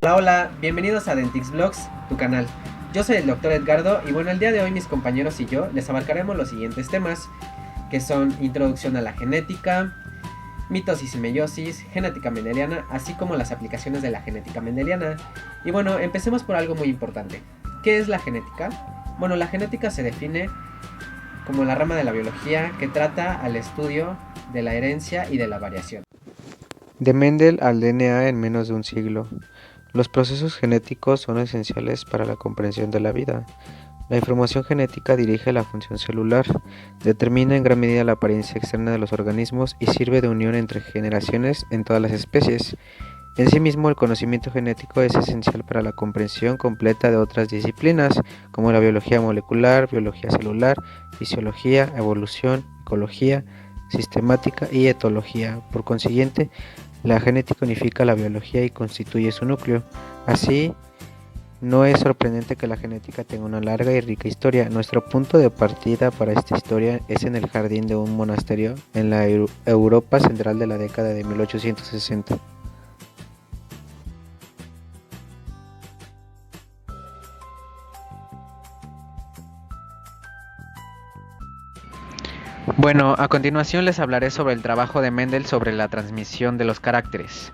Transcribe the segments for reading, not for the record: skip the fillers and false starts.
Hola, hola, bienvenidos a Dentix Vlogs, tu canal. Yo soy el Dr. Edgardo y bueno, el día de hoy mis compañeros y yo les abarcaremos los siguientes temas, que son introducción a la genética, mitosis y meiosis, genética mendeliana, así como las aplicaciones de la genética mendeliana. Y bueno, empecemos por algo muy importante. ¿Qué es la genética? Bueno, la genética se define como la rama de la biología que trata al estudio de la herencia y de la variación. De Mendel al DNA en menos de un siglo. Los procesos genéticos son esenciales para la comprensión de la vida. La información genética dirige la función celular, determina en gran medida la apariencia externa de los organismos y sirve de unión entre generaciones en todas las especies. En sí mismo, el conocimiento genético es esencial para la comprensión completa de otras disciplinas, como la biología molecular, biología celular, fisiología, evolución, ecología, sistemática y etología. Por consiguiente, la genética unifica la biología y constituye su núcleo. Así, no es sorprendente que la genética tenga una larga y rica historia. Nuestro punto de partida para esta historia es en el jardín de un monasterio en la Europa central de la década de 1860. Bueno, a continuación les hablaré sobre el trabajo de Mendel sobre la transmisión de los caracteres.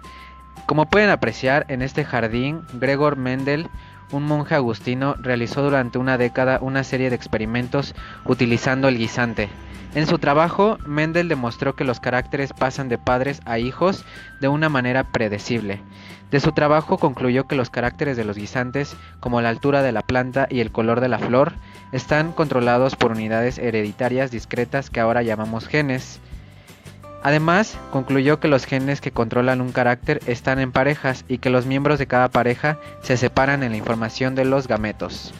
Como pueden apreciar, en este jardín, Gregor Mendel, un monje agustino, realizó durante una década una serie de experimentos utilizando el guisante. En su trabajo, Mendel demostró que los caracteres pasan de padres a hijos de una manera predecible. De su trabajo concluyó que los caracteres de los guisantes, como la altura de la planta y el color de la flor, están controlados por unidades hereditarias discretas que ahora llamamos genes. Además, concluyó que los genes que controlan un carácter están en parejas y que los miembros de cada pareja se separan en la información de los gametos.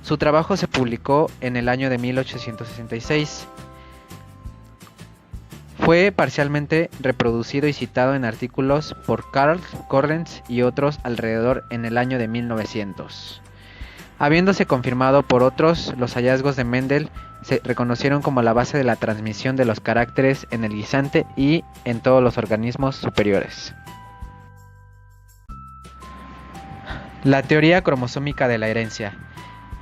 Su trabajo se publicó en el año de 1866. Fue parcialmente reproducido y citado en artículos por Karl Correns y otros alrededor en el año de 1900. Habiéndose confirmado por otros, los hallazgos de Mendel se reconocieron como la base de la transmisión de los caracteres en el guisante y en todos los organismos superiores. La teoría cromosómica de la herencia.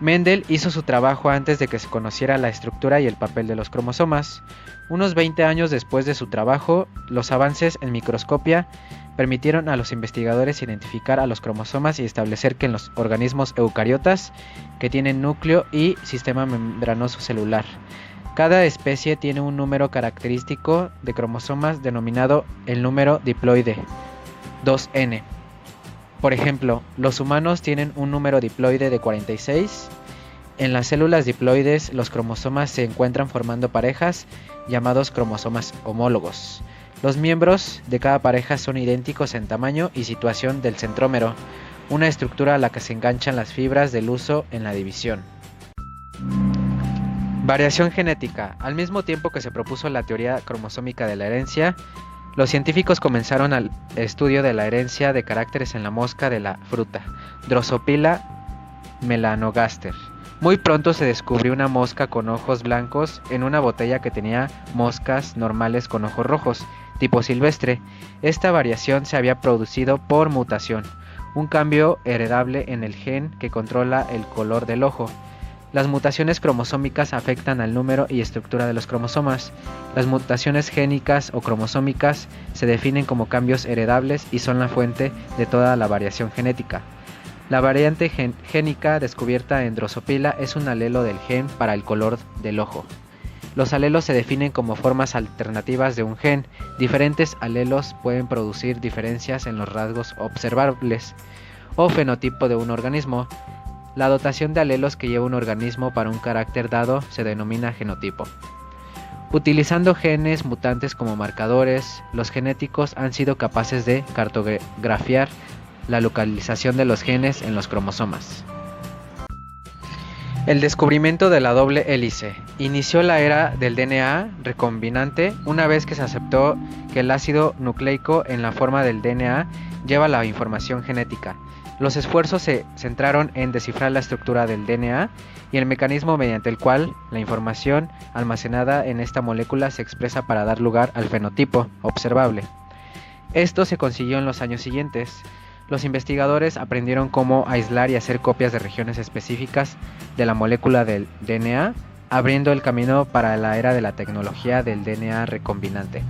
Mendel hizo su trabajo antes de que se conociera la estructura y el papel de los cromosomas. Unos 20 años después de su trabajo, los avances en microscopía permitieron a los investigadores identificar a los cromosomas y establecer que en los organismos eucariotas, que tienen núcleo y sistema membranoso celular, cada especie tiene un número característico de cromosomas denominado el número diploide, 2N. Por ejemplo, los humanos tienen un número diploide de 46. En las células diploides, los cromosomas se encuentran formando parejas llamados cromosomas homólogos. Los miembros de cada pareja son idénticos en tamaño y situación del centrómero, una estructura a la que se enganchan las fibras del uso en la división. Variación genética. Al mismo tiempo que se propuso la teoría cromosómica de la herencia, los científicos comenzaron el estudio de la herencia de caracteres en la mosca de la fruta, Drosophila melanogaster. Muy pronto se descubrió una mosca con ojos blancos en una botella que tenía moscas normales con ojos rojos, tipo silvestre. Esta variación se había producido por mutación, un cambio heredable en el gen que controla el color del ojo. Las mutaciones cromosómicas afectan al número y estructura de los cromosomas. Las mutaciones génicas o cromosómicas se definen como cambios heredables y son la fuente de toda la variación genética. La variante génica descubierta en Drosophila es un alelo del gen para el color del ojo. Los alelos se definen como formas alternativas de un gen. Diferentes alelos pueden producir diferencias en los rasgos observables o fenotipo de un organismo. La dotación de alelos que lleva un organismo para un carácter dado se denomina genotipo. Utilizando genes mutantes como marcadores, los genéticos han sido capaces de cartografiar la localización de los genes en los cromosomas. El descubrimiento de la doble hélice inició la era del DNA recombinante una vez que se aceptó que el ácido nucleico en la forma del DNA lleva la información genética. Los esfuerzos se centraron en descifrar la estructura del DNA y el mecanismo mediante el cual la información almacenada en esta molécula se expresa para dar lugar al fenotipo observable. Esto se consiguió en los años siguientes. Los investigadores aprendieron cómo aislar y hacer copias de regiones específicas de la molécula del DNA, abriendo el camino para la era de la tecnología del DNA recombinante.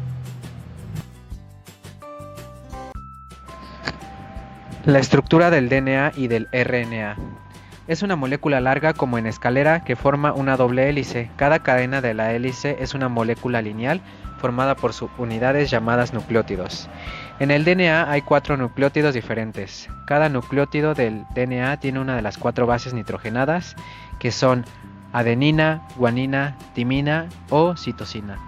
La estructura del DNA y del RNA. Es una molécula larga como en escalera que forma una doble hélice. Cada cadena de la hélice es una molécula lineal formada por subunidades llamadas nucleótidos. En el DNA hay 4 nucleótidos diferentes. Cada nucleótido del DNA tiene una de las 4 bases nitrogenadas, que son adenina, guanina, timina o citosina.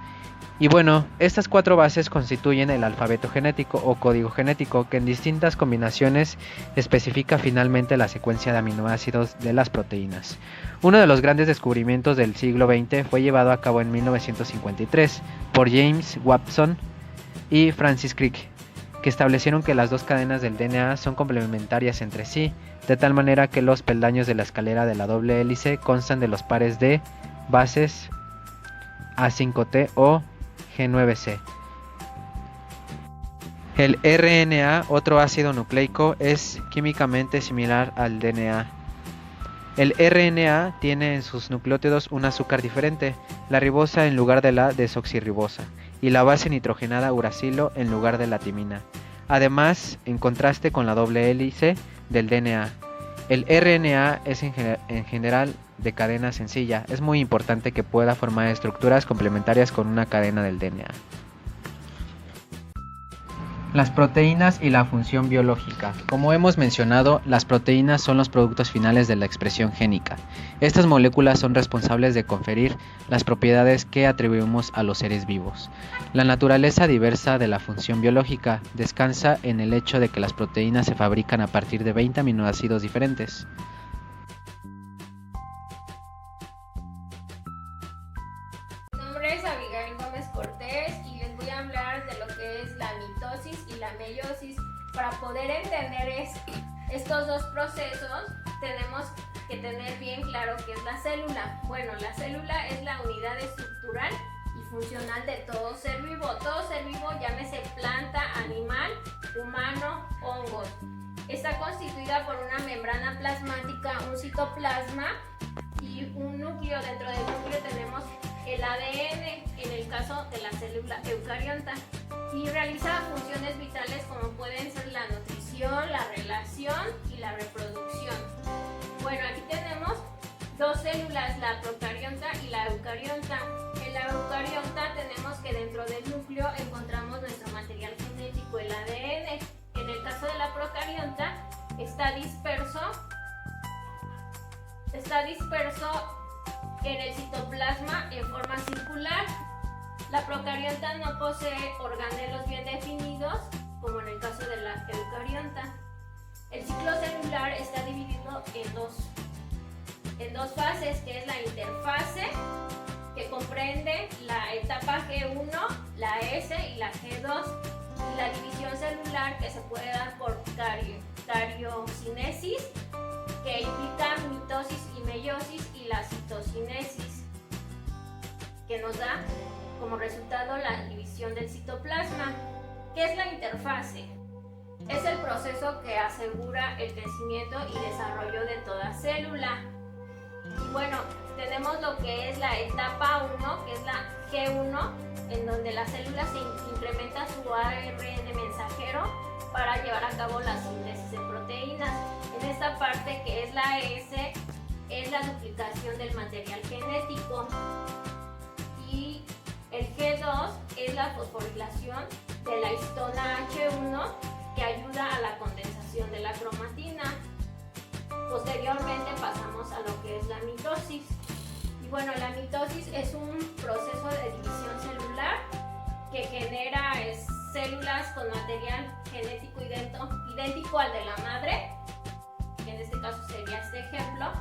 Y bueno, estas 4 bases constituyen el alfabeto genético o código genético, que en distintas combinaciones especifica finalmente la secuencia de aminoácidos de las proteínas. Uno de los grandes descubrimientos del siglo XX fue llevado a cabo en 1953 por James Watson y Francis Crick, que establecieron que las 2 cadenas del DNA son complementarias entre sí, de tal manera que los peldaños de la escalera de la doble hélice constan de los pares de bases A5T o G9C. El RNA, otro ácido nucleico, es químicamente similar al DNA. El RNA tiene en sus nucleótidos un azúcar diferente, la ribosa en lugar de la desoxirribosa, y la base nitrogenada uracilo en lugar de la timina. Además, en contraste con la doble hélice del DNA, el RNA es en general de cadena sencilla. Es muy importante que pueda formar estructuras complementarias con una cadena del DNA. Las proteínas y la función biológica. Como hemos mencionado, las proteínas son los productos finales de la expresión génica. Estas moléculas son responsables de conferir las propiedades que atribuimos a los seres vivos. La naturaleza diversa de la función biológica descansa en el hecho de que las proteínas se fabrican a partir de 20 aminoácidos diferentes. Mi nombre es Abigail Gómez Cortés y les voy a hablar de lo que es la mitosis y la meiosis. Para poder entender estos dos procesos, tenemos que tener bien claro qué es la célula. Bueno, la célula es la unidad estructural y funcional de todo ser vivo. Todo ser vivo, llámese planta, animal, humano, hongos. Está constituida por una membrana plasmática, un citoplasma y un núcleo. Dentro del núcleo tenemos el ADN, en el caso de la célula eucariota, y realiza funciones vitales como pueden ser la nutrición, la relación y la reproducción. Bueno, aquí tenemos 2 células, la procariota y la eucariota. En la eucariota tenemos que dentro del núcleo encontramos nuestro material genético, el ADN. En el caso de la procariota está disperso en el citoplasma en forma circular. La procariota no posee organelos bien definidos, como en el caso de la eucariota. El ciclo celular está dividido en dos fases, que es la interfase, que comprende la etapa G1, la S y la G2, y la división celular, que se puede dar por cariocinesis, que implica mitosis y meiosis, y la citocinesis, que nos da como resultado la división del citoplasma. ¿Qué es la interfase? Es el proceso que asegura el crecimiento y desarrollo de toda célula. Y bueno, tenemos lo que es la etapa 1, que es la G1, en donde la célula se incrementa su ARN mensajero para llevar a cabo la síntesis de proteínas. En esta parte, que es la S, es la duplicación del material genético. Y el G2 es la fosforilación de la histona H1, que ayuda a la condensación de la cromatina. Posteriormente pasamos a lo que es la mitosis. Y bueno, la mitosis es un proceso de división celular que genera células con material genético idéntico al de la madre, que en este caso sería este ejemplo.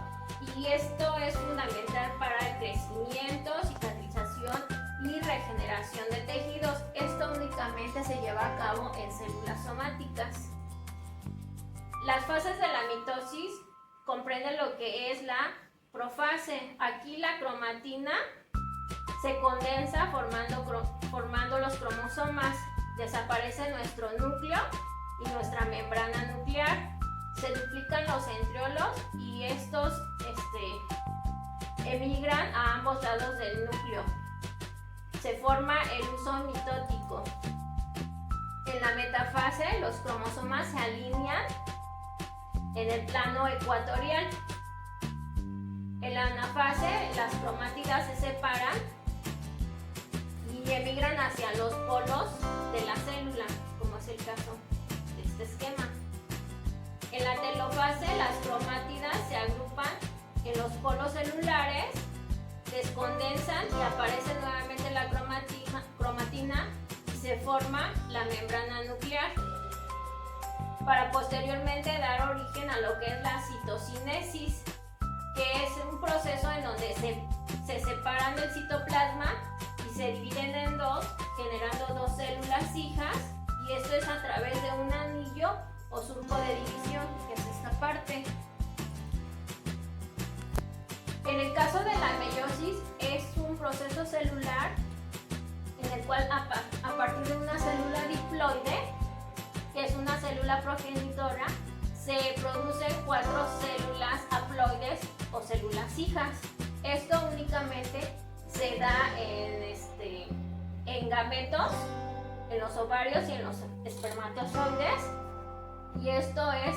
Y esto es fundamental para el crecimiento, cicatrización y regeneración de tejidos. Esto únicamente se lleva a cabo en células somáticas. Las fases de la mitosis comprenden lo que es la profase. Aquí la cromatina se condensa formando los cromosomas. Desaparece nuestro núcleo y nuestra membrana nuclear. Se duplican los centriolos y estos emigran a ambos lados del núcleo. Se forma el uso mitótico. En la metafase, los cromosomas se alinean en el plano ecuatorial. En la anafase, las cromátidas se separan y emigran hacia los polos de la célula, como es el caso de este esquema. En la telofase, las cromátidas se agrupan en los polos celulares, descondensan y aparece nuevamente la cromatina y se forma la membrana nuclear, para posteriormente dar origen a lo que es la citocinesis, que es un proceso en donde se separan del citoplasma y se dividen en dos, generando dos células hijas, y esto es a través de un anillo o surco de división, que es esta parte. En el caso de la meiosis, es un proceso celular en el cual a partir de una célula diploide, que es una célula progenitora, se producen 4 células haploides o células hijas. Esto únicamente se da en gametos, en los ovarios y en los espermatozoides, y esto es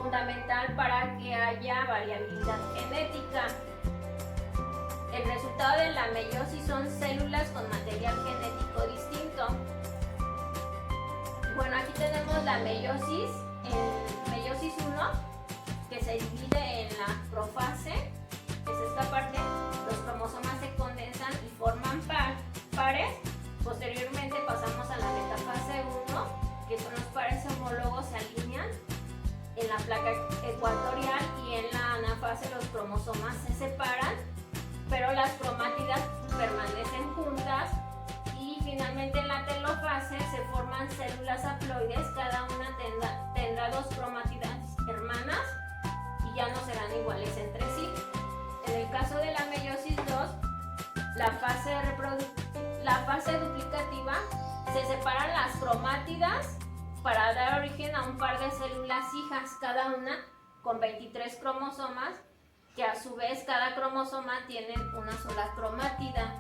fundamental para que haya variabilidad genética. El resultado de la meiosis son células con material genético distinto. Bueno, aquí tenemos la meiosis, en meiosis 1, que se divide en la profase, que es esta parte. Los cromosomas se condensan y forman pares. Posteriormente pasamos a la metafase 1, que son los pares homólogos, se alinean en la placa ecuatorial, y en la anafase los cromosomas se separan, pero las cromátidas permanecen juntas, y finalmente en la telofase se forman células haploides, cada una tendrá 2 cromátidas hermanas y ya no serán iguales entre sí. En el caso de la meiosis 2, la fase duplicativa, se separan las cromátidas para dar origen a un par de células hijas, cada una con 23 cromosomas, que a su vez cada cromosoma tiene una sola cromátida.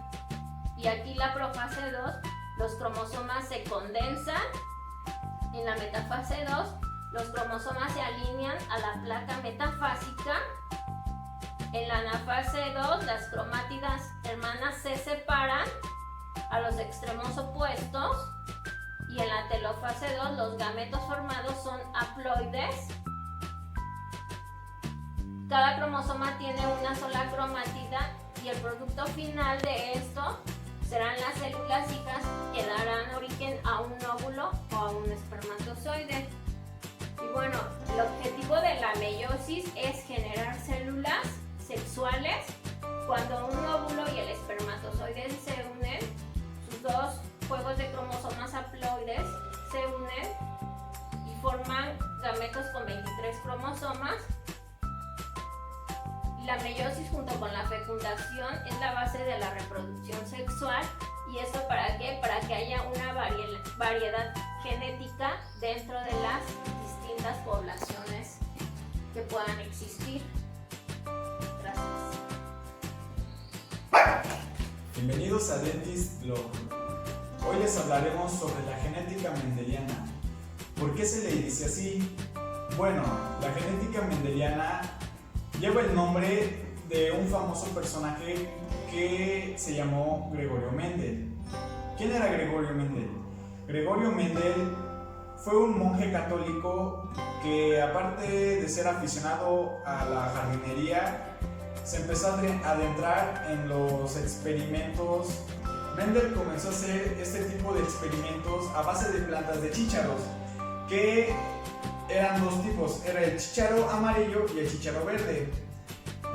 Y aquí la profase 2, los cromosomas se condensan. En la metafase 2, los cromosomas se alinean a la placa metafásica. En la anafase 2, las cromátidas hermanas se separan a los extremos opuestos, y en la telofase 2 los gametos formados son haploides. Cada cromosoma tiene una sola cromátida, y el producto final de esto serán las células hijas, que darán origen a un óvulo o a un espermatozoide. Y bueno, el objetivo de la meiosis es generar células sexuales. Cuando un óvulo y el espermatozoide se unen, sus dos juegos de cromosomas haploides se unen y forman gametos con 23 cromosomas. La meiosis, junto con la fecundación, es la base de la reproducción sexual. ¿Y esto para qué? Para que haya una variedad genética dentro de las distintas poblaciones que puedan existir. Gracias. Bienvenidos a Dentist Blog. Hoy les hablaremos sobre la genética mendeliana. ¿Por qué se le dice así? Bueno, la genética mendeliana lleva el nombre de un famoso personaje que se llamó Gregorio Mendel. ¿Quién era Gregorio Mendel? Gregorio Mendel fue un monje católico que, aparte de ser aficionado a la jardinería, se empezó a adentrar en los experimentos. Mendel comenzó a hacer este tipo de experimentos a base de plantas de chícharos, que eran dos tipos, era el chícharo amarillo y el chícharo verde,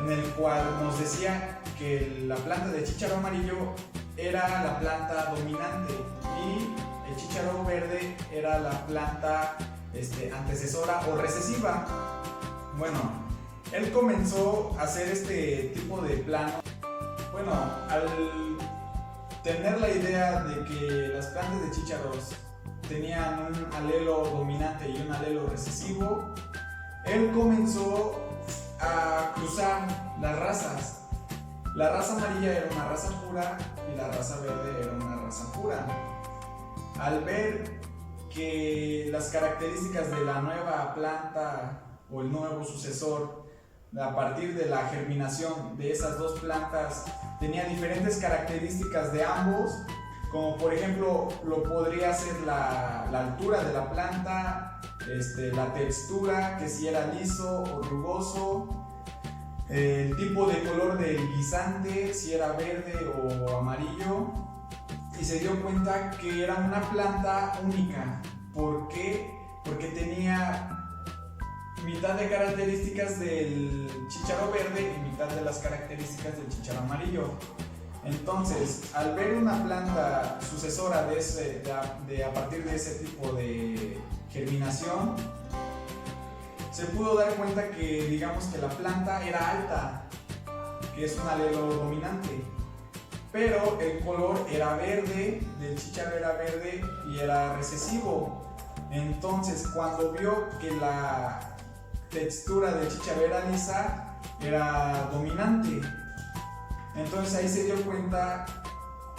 en el cual nos decía que la planta de chícharo amarillo era la planta dominante y el chícharo verde era la planta antecesora o recesiva. Bueno, él comenzó a hacer este tipo de plano. Bueno, al tener la idea de que las plantas de chícharos tenían un alelo dominante y un alelo recesivo, él comenzó a cruzar las razas. La raza amarilla era una raza pura y la raza verde era una raza pura. Al ver que las características de la nueva planta o el nuevo sucesor, a partir de la germinación de esas dos plantas, tenía diferentes características de ambos, como por ejemplo lo podría ser la altura de la planta, la textura, que si era liso o rugoso, el tipo de color del guisante, si era verde o amarillo, y se dio cuenta que era una planta única. ¿Por qué? Porque tenía mitad de características del chícharo verde y mitad de las características del chícharo amarillo. Entonces, al ver una planta sucesora a partir de ese tipo de germinación, se pudo dar cuenta que, digamos, que la planta era alta, que es un alelo dominante, pero el color era verde, del chícharo era verde y era recesivo. Entonces, cuando vio que la textura del chícharo era lisa, era dominante. Entonces ahí se dio cuenta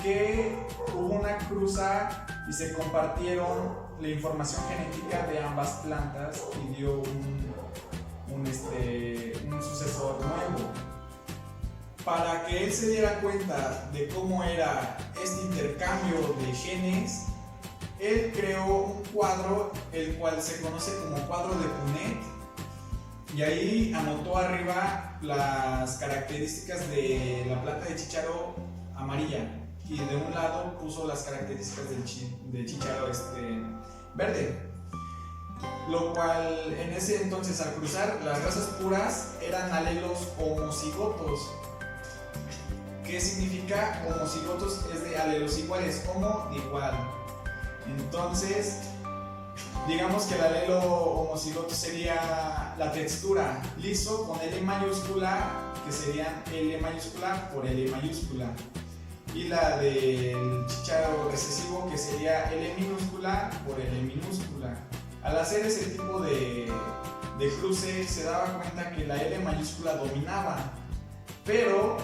que hubo una cruza y se compartieron la información genética de ambas plantas y dio un sucesor nuevo. Para que él se diera cuenta de cómo era este intercambio de genes, él creó un cuadro, el cual se conoce como cuadro de Punnett, y ahí anotó arriba las características de la planta de chícharo amarilla y de un lado puso las características del chícharo verde, lo cual en ese entonces, al cruzar, las razas puras eran alelos homocigotos. ¿Qué significa homocigotos? Es de alelos iguales, homo de igual. Entonces, digamos que el alelo homocigoto sería la textura liso con L mayúscula, que serían L mayúscula por L mayúscula, y la del chícharo recesivo, que sería L minúscula por L minúscula. Al hacer ese tipo de cruce, se daba cuenta que la L mayúscula dominaba, pero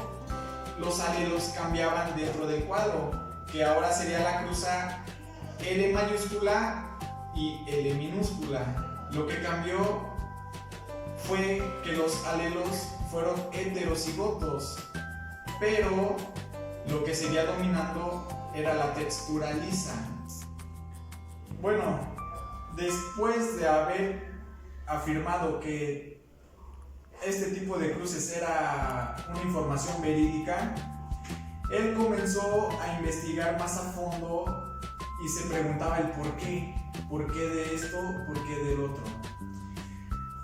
los alelos cambiaban dentro del cuadro, que ahora sería la cruza L mayúscula y L minúscula. Lo que cambió fue que los alelos fueron heterocigotos, pero lo que seguía dominando era la textura lisa. Bueno, después de haber afirmado que este tipo de cruces era una información verídica, él comenzó a investigar más a fondo y se preguntaba el por qué. ¿Por qué de esto? ¿Por qué del otro?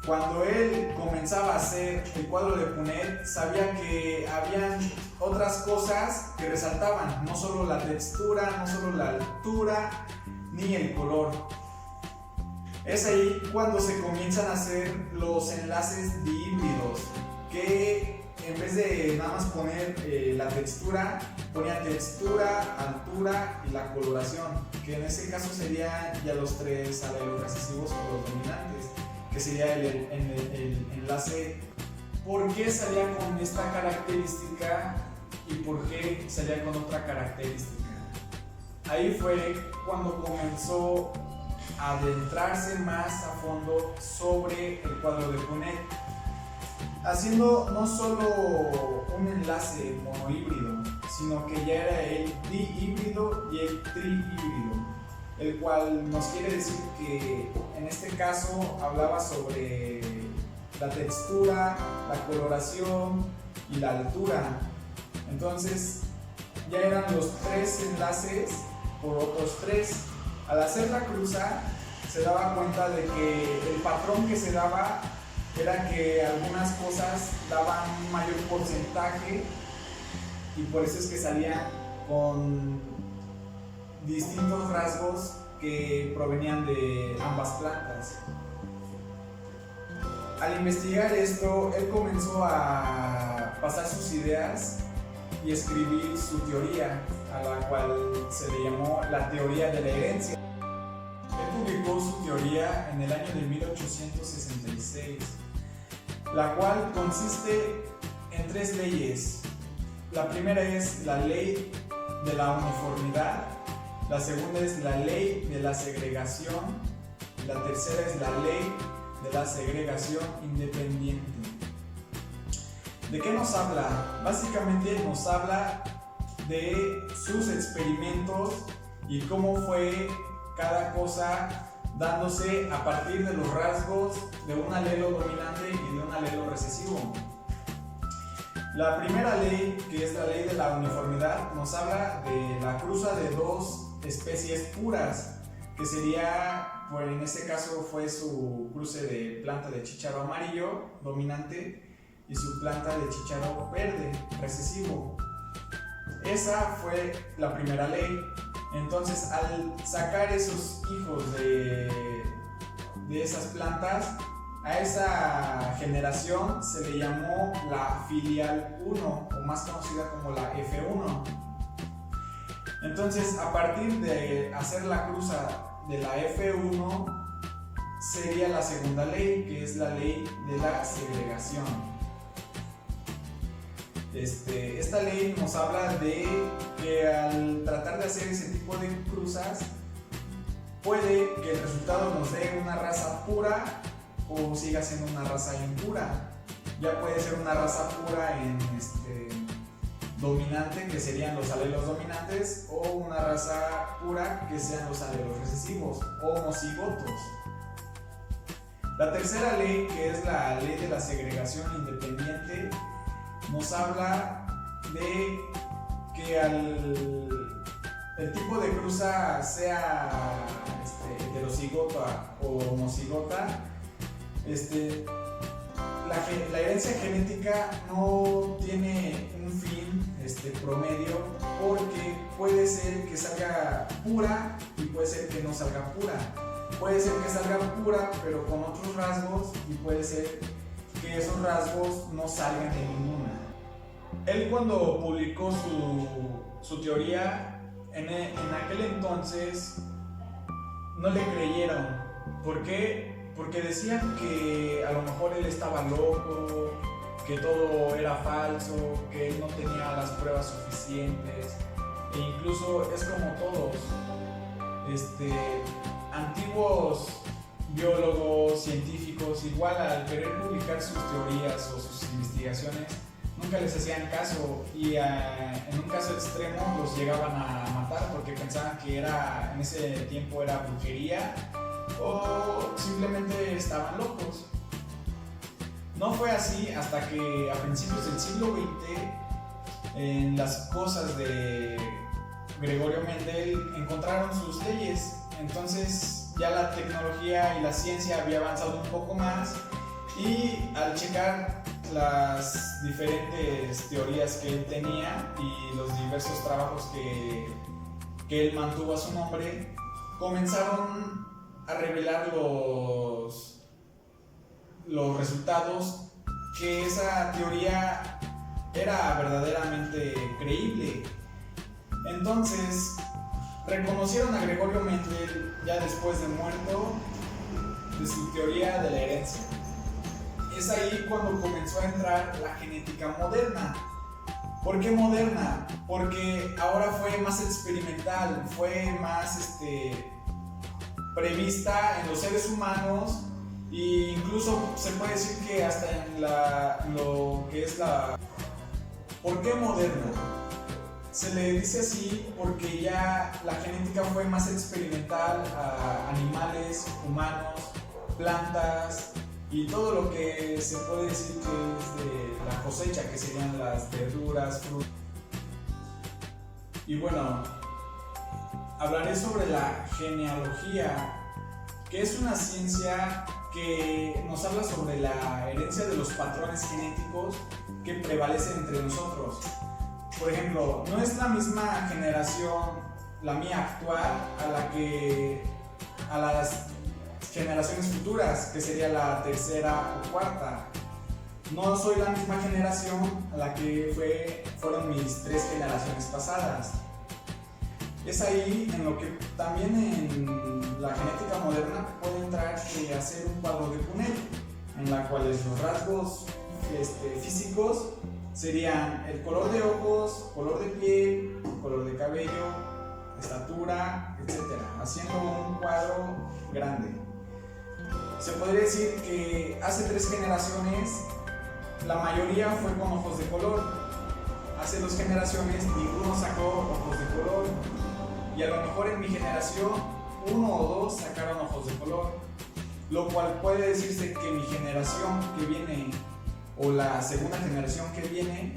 Cuando él comenzaba a hacer el cuadro de Punnett, sabía que habían otras cosas que resaltaban, no solo la textura, no solo la altura, ni el color. Es ahí cuando se comienzan a hacer los enlaces dihíbridos, que en vez de nada más poner la textura, ponía textura, altura y la coloración, que en este caso serían ya los tres alelos recesivos o los dominantes, que sería el enlace. ¿Por qué salía con esta característica y por qué salía con otra característica? Ahí fue cuando comenzó a adentrarse más a fondo sobre el cuadro de Punnett, haciendo no solo un enlace monohíbrido, sino que ya era el dihíbrido y el trihíbrido, el cual nos quiere decir que en este caso hablaba sobre la textura, la coloración y la altura. Entonces ya eran los tres enlaces por otros tres. Al hacer la cruza se daba cuenta de que el patrón que se daba era que algunas cosas daban un mayor porcentaje y por eso es que salían con distintos rasgos que provenían de ambas plantas. Al investigar esto, él comenzó a pasar sus ideas y escribir su teoría, a la cual se le llamó la teoría de la herencia. publicó su teoría en el año de 1866, la cual consiste en 3 leyes. La primera es la ley de la uniformidad, la segunda es la ley de la segregación y la tercera es la ley de la segregación independiente. ¿De qué nos habla? Básicamente nos habla de sus experimentos y cómo fue cada cosa dándose a partir de los rasgos de un alelo dominante y de un alelo recesivo. La primera ley, que es la ley de la uniformidad, nos habla de la cruza de 2 especies puras, que sería, pues en este caso fue su cruce de planta de chícharo amarillo dominante y su planta de chícharo verde recesivo. Esa fue la primera ley. Entonces, al sacar esos hijos de esas plantas, a esa generación se le llamó la filial 1, o más conocida como la F1. Entonces, a partir de hacer la cruza de la F1, sería la segunda ley, que es la ley de la segregación. Esta ley nos habla de que al tratar de hacer ese tipo de cruzas, puede que el resultado nos dé una raza pura o siga siendo una raza impura. Ya puede ser una raza pura en dominante, que serían los alelos dominantes, o una raza pura que sean los alelos recesivos o homocigotos. La tercera ley, que es la ley de la segregación independiente, nos habla de que el tipo de cruza sea heterocigota o homocigota, la herencia genética no tiene un fin promedio, porque puede ser que salga pura y puede ser que no salga pura. Puede ser que salga pura pero con otros rasgos, y puede ser que esos rasgos no salgan de ninguna. Él, cuando publicó su teoría, en aquel entonces no le creyeron. ¿Por qué? Porque decían que a lo mejor él estaba loco, que todo era falso, que él no tenía las pruebas suficientes. E incluso es como todos antiguos biólogos, científicos, igual al querer publicar sus teorías o sus investigaciones, nunca les hacían caso, y en un caso extremo los llegaban a matar porque pensaban que en ese tiempo era brujería o simplemente estaban locos. No fue así hasta que a principios del siglo XX, en las cosas de Gregorio Mendel, encontraron sus leyes. Entonces ya la tecnología y la ciencia había avanzado un poco más, y al checar las diferentes teorías que él tenía y los diversos trabajos que él mantuvo a su nombre, comenzaron a revelar los resultados, que esa teoría era verdaderamente creíble. Entonces reconocieron a Gregorio Mendel, ya después de muerto, de su teoría de la herencia. Es ahí cuando comenzó a entrar la genética moderna. ¿Por qué moderna? Porque ahora fue más experimental, fue más prevista en los seres humanos, e incluso se puede decir que hasta en lo que es la... ¿Por qué moderna? Se le dice así porque ya la genética fue más experimental a animales, humanos, plantas y todo lo que se puede decir que es de la cosecha, que serían las verduras, frutas. Y bueno, hablaré sobre la genealogía, que es una ciencia que nos habla sobre la herencia de los patrones genéticos que prevalecen entre nosotros. Por ejemplo, no es la misma generación, la mía actual, a las generaciones futuras, que sería la tercera o cuarta. No soy la misma generación a la que fueron mis 3 generaciones pasadas. Es ahí en lo que también en la genética moderna puede entrar a hacer un cuadro de Punnett, en la cual los rasgos físicos serían el color de ojos, color de piel, color de cabello, estatura, etc., haciendo un cuadro grande. Se podría decir que hace 3 generaciones la mayoría fue con ojos de color. Hace 2 generaciones ninguno sacó ojos de color, y a lo mejor en mi generación 1 o 2 sacaron ojos de color, lo cual puede decirse que mi generación que viene o la segunda generación que viene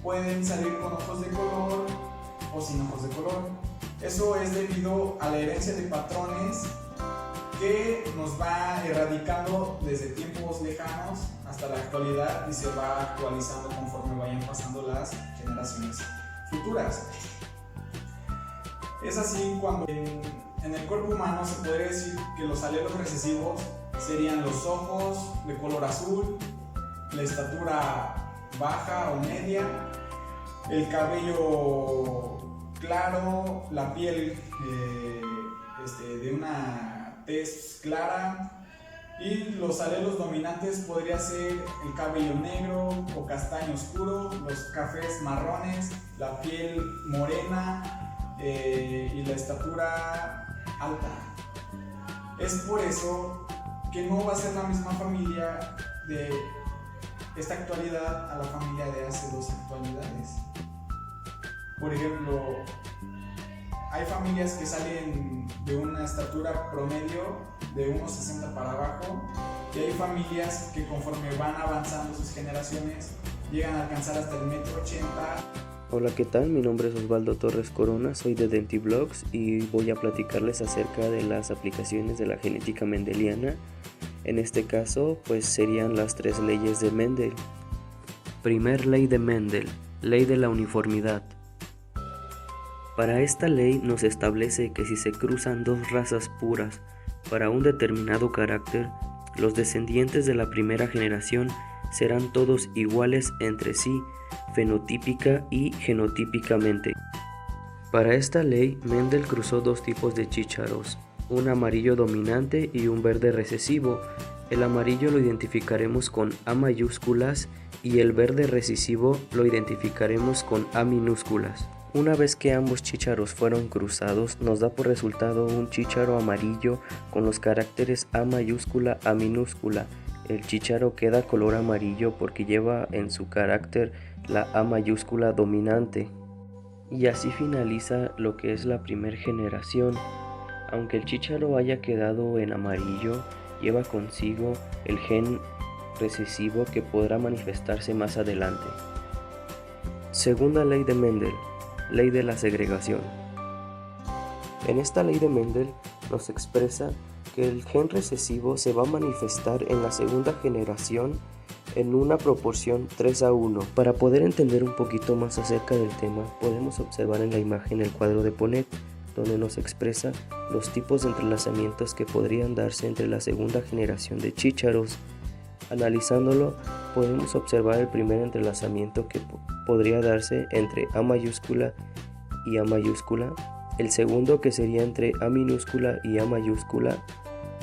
pueden salir con ojos de color o sin ojos de color. Eso es debido a la herencia de patrones que nos va erradicando desde tiempos lejanos hasta la actualidad y se va actualizando conforme vayan pasando las generaciones futuras. Es así cuando en el cuerpo humano se podría decir que los alelos recesivos serían los ojos de color azul, la estatura baja o media, el cabello claro, la piel de una tez clara, y los alelos dominantes podría ser el cabello negro o castaño oscuro, los cafés marrones, la piel morena y la estatura alta. Es por eso que no va a ser la misma familia de esta actualidad a la familia de hace 2 actualidades. Por ejemplo, hay familias que salen de una estatura promedio de 1,60 para abajo, y hay familias que conforme van avanzando sus generaciones llegan a alcanzar hasta el 1,80 m. Hola, ¿qué tal? Mi nombre es Osvaldo Torres Corona, soy de DentiBlogs y voy a platicarles acerca de las aplicaciones de la genética mendeliana. En este caso, pues serían las 3 leyes de Mendel. Primer ley de Mendel, ley de la uniformidad. Para esta ley nos establece que si se cruzan 2 razas puras para un determinado carácter, los descendientes de la primera generación serán todos iguales entre sí, fenotípica y genotípicamente. Para esta ley, Mendel cruzó 2 tipos de chícharos, un amarillo dominante y un verde recesivo. El amarillo lo identificaremos con A mayúsculas y el verde recesivo lo identificaremos con A minúsculas. Una vez que ambos chícharos fueron cruzados, nos da por resultado un chícharo amarillo con los caracteres A mayúscula, A minúscula. El chícharo queda color amarillo porque lleva en su carácter la A mayúscula dominante. Y así finaliza lo que es la primera generación. Aunque el chícharo haya quedado en amarillo, lleva consigo el gen recesivo que podrá manifestarse más adelante. Segunda ley de Mendel, ley de la segregación. En esta ley de Mendel nos expresa que el gen recesivo se va a manifestar en la segunda generación en una proporción 3:1. Para poder entender un poquito más acerca del tema, podemos observar en la imagen el cuadro de Punnett, donde nos expresa los tipos de entrelazamientos que podrían darse entre la segunda generación de chícharos. Analizándolo, podemos observar el primer entrelazamiento que podría darse entre A mayúscula y A mayúscula, el segundo que sería entre A minúscula y A mayúscula,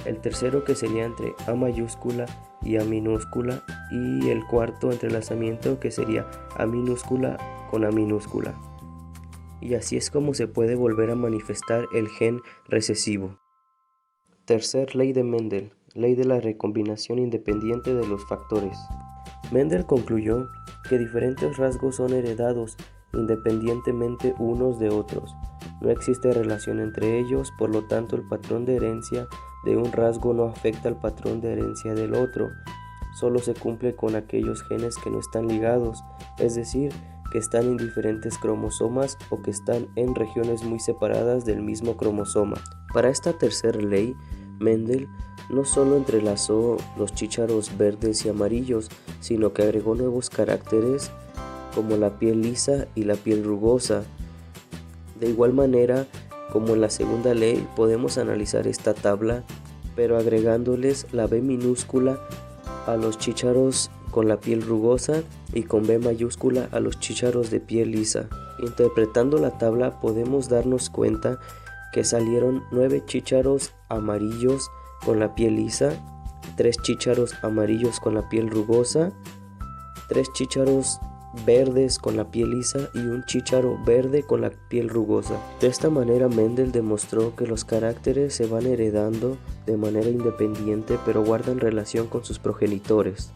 el tercero que sería entre A mayúscula y A minúscula, y el cuarto entrelazamiento que sería A minúscula con A minúscula. Y así es como se puede volver a manifestar el gen recesivo. Tercer ley de Mendel, ley de la recombinación independiente de los factores. Mendel concluyó que diferentes rasgos son heredados independientemente unos de otros. No existe relación entre ellos, por lo tanto el patrón de herencia de un rasgo no afecta al patrón de herencia del otro. Solo se cumple con aquellos genes que no están ligados, es decir, que están en diferentes cromosomas o que están en regiones muy separadas del mismo cromosoma. Para esta tercera ley, Mendel no solo entrelazó los chícharos verdes y amarillos, sino que agregó nuevos caracteres como la piel lisa y la piel rugosa. De igual manera, como en la segunda ley, podemos analizar esta tabla, pero agregándoles la B minúscula a los chícharos con la piel rugosa y con B mayúscula a los chícharos de piel lisa. Interpretando la tabla podemos darnos cuenta que salieron 9 chícharos amarillos con la piel lisa, 3 chícharos amarillos con la piel rugosa, 3 chícharos verdes con la piel lisa y un chícharo verde con la piel rugosa. De esta manera Mendel demostró que los caracteres se van heredando de manera independiente pero guardan relación con sus progenitores.